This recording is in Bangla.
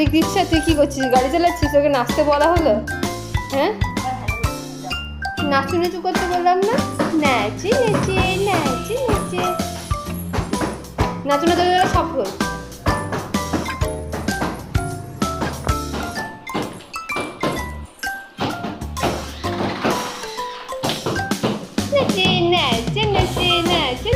লিপস্টিক দিচ্ছে, তুই কি করছিস? গাড়ি চালাচ্ছিস? ওকে নাচতে বলা হলো? হ্যাঁ, নাচু নাচু করতে বললাম না? নাচে নেচে নাচে নেচে নাচু নাচু সফল। নাচে নাচে নাচে নাচে